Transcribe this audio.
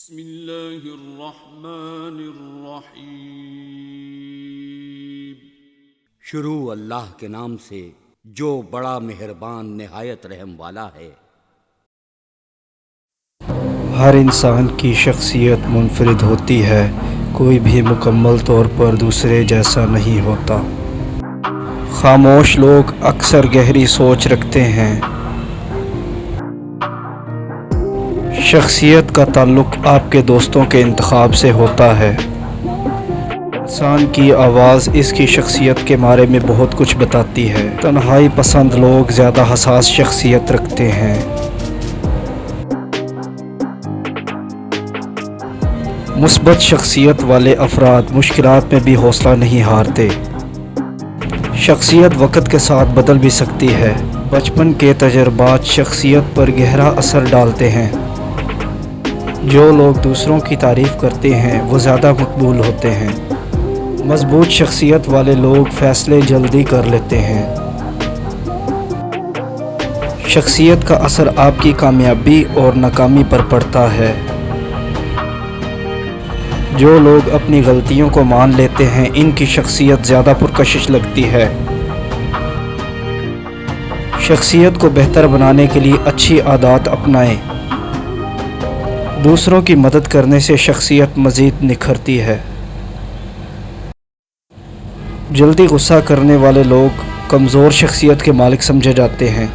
بسم اللہ الرحمن الرحیم۔ شروع اللہ کے نام سے جو بڑا مہربان نہایت رحم والا ہے۔ ہر انسان کی شخصیت منفرد ہوتی ہے، کوئی بھی مکمل طور پر دوسرے جیسا نہیں ہوتا۔ خاموش لوگ اکثر گہری سوچ رکھتے ہیں۔ شخصیت کا تعلق آپ کے دوستوں کے انتخاب سے ہوتا ہے۔ انسان کی آواز اس کی شخصیت کے بارے میں بہت کچھ بتاتی ہے۔ تنہائی پسند لوگ زیادہ حساس شخصیت رکھتے ہیں۔ مثبت شخصیت والے افراد مشکلات میں بھی حوصلہ نہیں ہارتے۔ شخصیت وقت کے ساتھ بدل بھی سکتی ہے۔ بچپن کے تجربات شخصیت پر گہرا اثر ڈالتے ہیں۔ جو لوگ دوسروں کی تعریف کرتے ہیں وہ زیادہ مقبول ہوتے ہیں۔ مضبوط شخصیت والے لوگ فیصلے جلدی کر لیتے ہیں۔ شخصیت کا اثر آپ کی کامیابی اور ناکامی پر پڑتا ہے۔ جو لوگ اپنی غلطیوں کو مان لیتے ہیں ان کی شخصیت زیادہ پرکشش لگتی ہے۔ شخصیت کو بہتر بنانے کے لیے اچھی عادات اپنائیں۔ دوسروں کی مدد کرنے سے شخصیت مزید نکھرتی ہے۔ جلدی غصہ کرنے والے لوگ کمزور شخصیت کے مالک سمجھے جاتے ہیں۔